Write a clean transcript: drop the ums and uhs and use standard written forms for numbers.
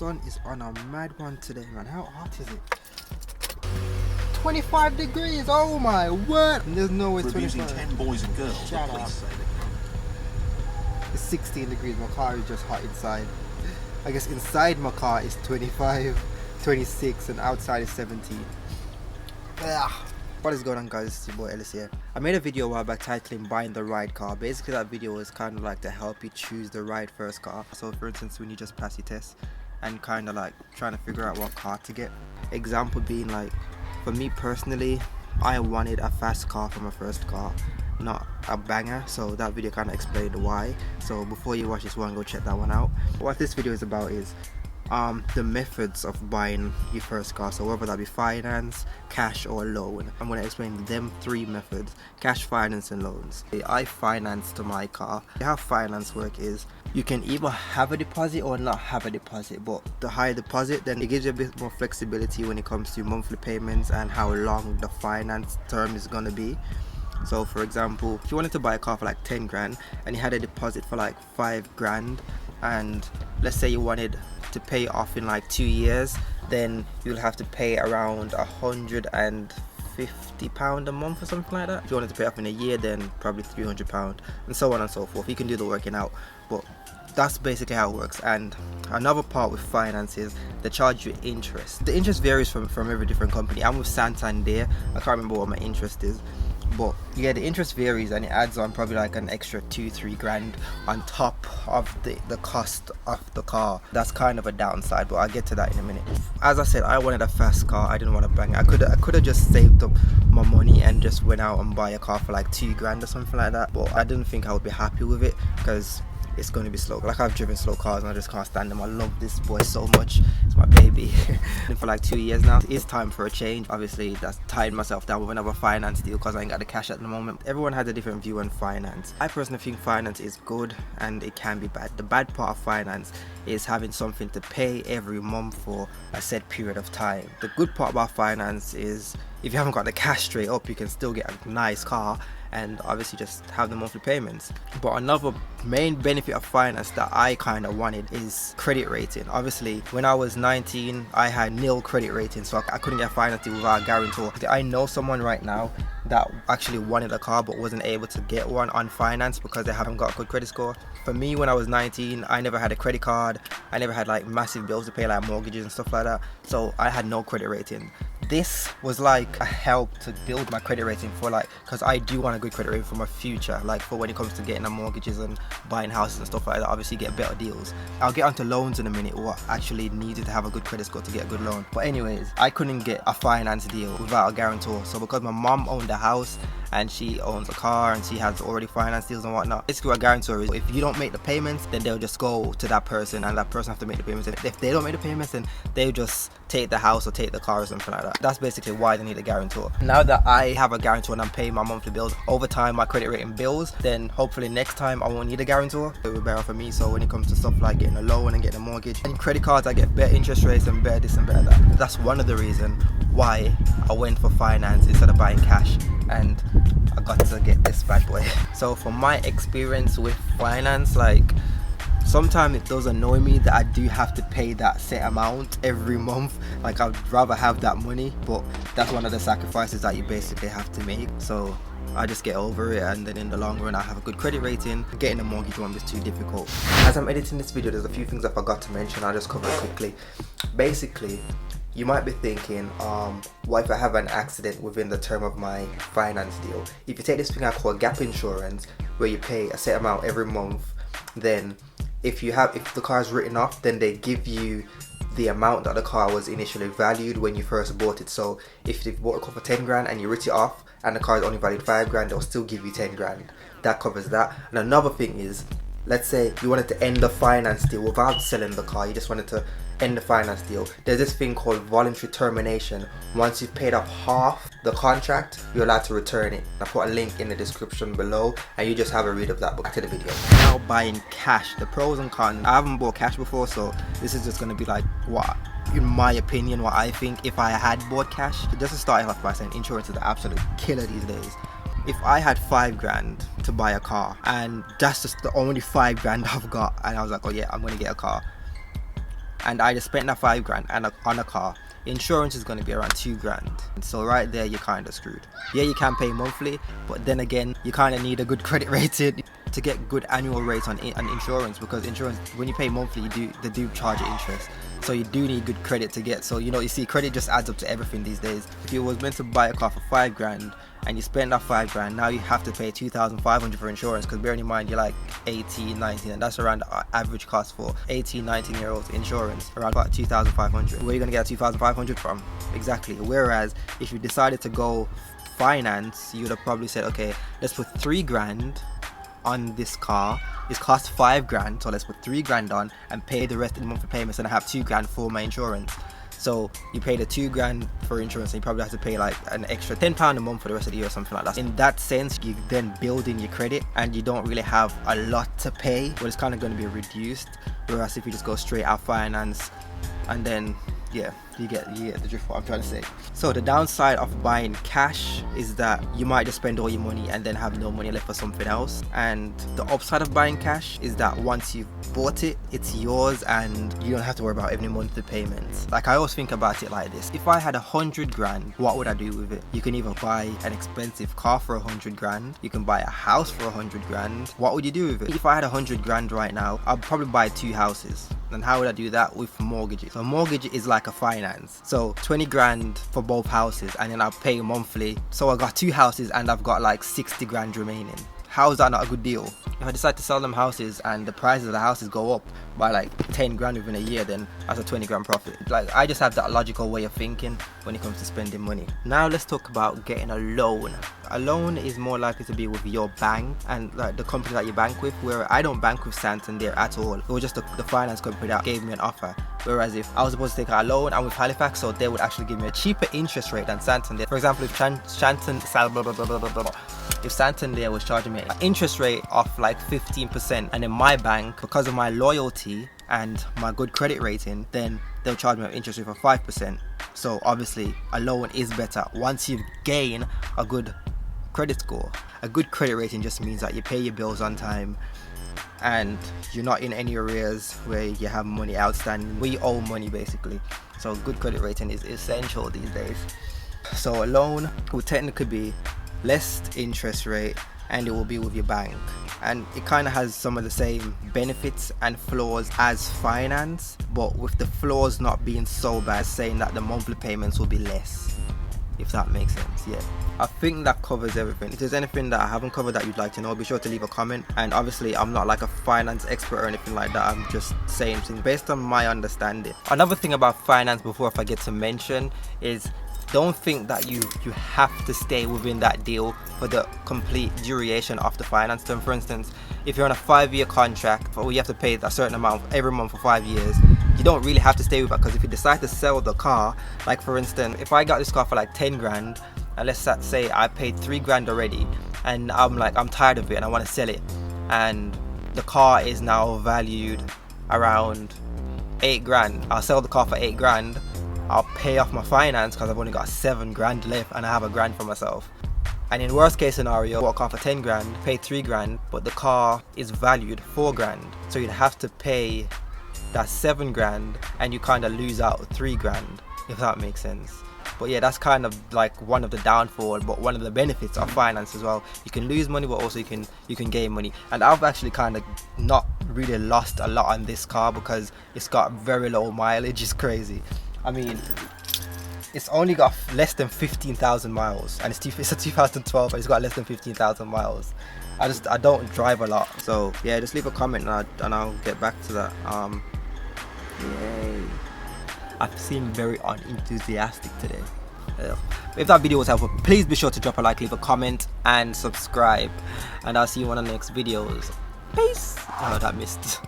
sun is on a mad one today, man. How hot is it? 25 degrees, oh my word! There's no way it's 25. Using 10 boys and girls. Shut up. It's 16 degrees, my car is just hot inside. I guess inside my car is 25, 26 and outside is 17. Ugh. What is going on, guys? It's your boy AEllis here. I made a video a while back titling buying the right car. Basically that video is kind of like to help you choose the right first car. So for instance, when you just pass your test and kind of like trying to figure out what car to get. Example being like, for me personally, I wanted a fast car for my first car, not a banger, so that video kind of explained why. So before you watch this one, go check that one out. What this video is about is the methods of buying your first car, so whether that be finance, cash or loan. I'm going to explain them three methods: cash, finance and loans. I financed my car. How finance work is you can either have a deposit or not have a deposit, but the higher deposit, then it gives you a bit more flexibility when it comes to monthly payments and how long the finance term is going to be. So for example, if you wanted to buy a car for like 10 grand and you had a deposit for like 5 grand, and let's say you wanted to pay it off in like 2 years, then you'll have to pay around £150 a month or something like that. If you wanted to pay off in a year, then probably £300, and so on and so forth. You can do the working out, but that's basically how it works. And another part with finance is they charge you interest. The interest varies from every different company. I'm with Santander. I can't remember what my interest is, but yeah, the interest varies and it adds on probably like an extra 2-3 grand on top of the cost of the car. That's kind of a downside, but I'll get to that in a minute. As I said, I wanted a fast car. I didn't want to bang. I could have just saved up my money and just went out and buy a car for like 2 grand or something like that, but I didn't think I would be happy with it because it's going to be slow. Like, I've driven slow cars and I just can't stand them. I love this boy so much. It's my baby. And for like 2 years now, it's time for a change. Obviously that's tied myself down with another finance deal because I ain't got the cash at the moment. Everyone has a different view on finance. I personally think finance is good and it can be bad. The bad part of finance is having something to pay every month for a set period of time. The good part about finance is if you haven't got the cash straight up, you can still get a nice car and obviously just have the monthly payments. But another main benefit of finance that I kind of wanted is credit rating. Obviously when I was 19 I had nil credit rating, so I couldn't get finance without a guarantor. I know someone right now that actually wanted a car but wasn't able to get one on finance because they haven't got a good credit score. For me, when I was 19, I never had a credit card. I never had like massive bills to pay, like mortgages and stuff like that, so I had no credit rating. This was like a help to build my credit rating for, like, because I do want a good credit rating for my future, like for when it comes to getting the mortgages and buying houses and stuff like that. Obviously you get better deals. I'll get onto loans in a minute, what actually needed to have a good credit score to get a good loan. But anyways, I couldn't get a finance deal without a guarantor. So because my mom owned a house and she owns a car and she has already finance deals and whatnot, basically a guarantor is if you don't make the payments, then they'll just go to that person and that person have to make the payments, and if they don't make the payments, then they'll just take the house or take the car or something like that. That's basically why they need a guarantor. Now that I have a guarantor and I'm paying my monthly bills, over time my credit rating builds, then hopefully next time I won't need a guarantor. It will be better for me. So when it comes to stuff like getting a loan and getting a mortgage and credit cards, I get better interest rates and better this and better that. That's one of the reasons why I went for finance instead of buying cash, and I got to get this bad boy. So from my experience with finance, like, sometimes it does annoy me that I do have to pay that set amount every month. Like, I'd rather have that money, but that's one of the sacrifices that you basically have to make. So I just get over it, and then in the long run I have a good credit rating. Getting a mortgage won't be too difficult. As I'm editing this video, there's a few things I forgot to mention. I'll just cover it quickly. Basically, you might be thinking, what if I have an accident within the term of my finance deal? If you take this thing I call gap insurance, where you pay a set amount every month, then if the car is written off, then they give you the amount that the car was initially valued when you first bought it. So if you bought a car for 10 grand and you writ it off and the car is only valued 5 grand, they'll still give you 10 grand. That covers that. And another thing is, let's say you wanted to end the finance deal without selling the car, you just wanted to end the finance deal. There's this thing called voluntary termination. Once you've paid up half the contract, you're allowed to return it. I put a link in the description below and you just have a read of that. But back to the video. Now, buying cash, the pros and cons. I haven't bought cash before, so this is just going to be like what, in my opinion, what I think if I had bought cash. Just to start off by saying, insurance is the absolute killer these days. If I had 5 grand to buy a car and that's just the only 5 grand I've got, and I was like, oh yeah, I'm gonna get a car, and I just spent that 5 grand on a car, insurance is going to be around 2 grand. So right there, you're kind of screwed. Yeah, you can pay monthly, but then again, you kind of need a good credit rating to get good annual rates on insurance, because insurance, when you pay monthly, they do charge you interest. So you do need good credit to get. So you see, credit just adds up to everything these days. If you was meant to buy a car for 5 grand and you spend that 5 grand, now you have to pay 2,500 for insurance, because bear in mind you're like 18, 19, and that's around the average cost for 18, 19-year-olds insurance, around about 2,500. Where are you gonna get 2,500 from? Exactly. Whereas if you decided to go finance, you would have probably said, okay, let's put 3 grand on this car. It's cost 5 grand, so let's put 3 grand on and pay the rest of the monthly payments, and I have 2 grand for my insurance. So you pay the 2 grand for insurance, and you probably have to pay like an extra £10 a month for the rest of the year or something like that. In that sense, you then build in your credit and you don't really have a lot to pay, but it's kind of going to be reduced. Whereas if you just go straight out finance, and then yeah, you get the drift what I'm trying to say. So the downside of buying cash is that you might just spend all your money and then have no money left for something else. And the upside of buying cash is that once you've bought it, it's yours and you don't have to worry about every monthly payments. Like, I always think about it like this: if I had 100 grand, what would I do with it? You can either buy an expensive car for 100 grand, you can buy a house for 100 grand. What would you do with it? If I had 100 grand right now, I'd probably buy 2 houses. And how would I do that? With mortgages. So mortgage is like a finance. So 20 grand for both houses, and then I'll pay monthly. So I got 2 houses and I've got like 60 grand remaining. How is that not a good deal? If I decide to sell them houses and the prices of the houses go up by like 10 grand within a year, then that's a 20 grand profit. Like, I just have that logical way of thinking when it comes to spending money. Now let's talk about getting a loan. A loan is more likely to be with your bank and like the company that you bank with, where I don't bank with Santander at all. It was just the finance company that gave me an offer. Whereas if I was supposed to take out a loan, I'm with Halifax, so they would actually give me a cheaper interest rate than Santander. For example, if if Santander was charging me an interest rate of like 15%, and in my bank, because of my loyalty and my good credit rating, then they'll charge me an interest rate of 5%. So obviously a loan is better once you gain a good credit score. A good credit rating just means that you pay your bills on time and you're not in any arrears where you have money outstanding, where you owe money basically. So good credit rating is essential these days. So a loan will technically be less interest rate and it will be with your bank, and it kind of has some of the same benefits and flaws as finance, but with the flaws not being so bad, saying that the monthly payments will be less, if that makes sense. Yeah, I think that covers everything. If there's anything that I haven't covered that you'd like to know, be sure to leave a comment. And obviously I'm not like a finance expert or anything like that, I'm just saying things based on my understanding. Another thing about finance before I forget to mention is, don't think that you have to stay within that deal for the complete duration of the finance term. For instance, if you're on a 5-year contract where you have to pay a certain amount every month for 5 years, you don't really have to stay with that, because if you decide to sell the car, like for instance, if I got this car for like 10 grand and let's say I paid 3 grand already, and I'm tired of it and I want to sell it, and the car is now valued around 8 grand, I'll sell the car for 8 grand, I'll pay off my finance because I've only got 7 grand left and I have a grand for myself. And in worst case scenario, bought a car for 10 grand, pay 3 grand, but the car is valued 4 grand. So you'd have to pay that 7 grand and you kind of lose out 3 grand, if that makes sense. But yeah, that's kind of like one of the downfall, but one of the benefits of finance as well. You can lose money, but also you can gain money. And I've actually kind of not really lost a lot on this car because it's got very low mileage. It's crazy. I mean, it's only got less than 15,000 miles, and it's a 2012 and it's got less than 15,000 miles. I don't drive a lot, so yeah, just leave a comment and I'll get back to that. Yay. I've seemed very unenthusiastic today. If that video was helpful, please be sure to drop a like, leave a comment and subscribe, and I'll see you on the next videos. Peace. Oh, I missed.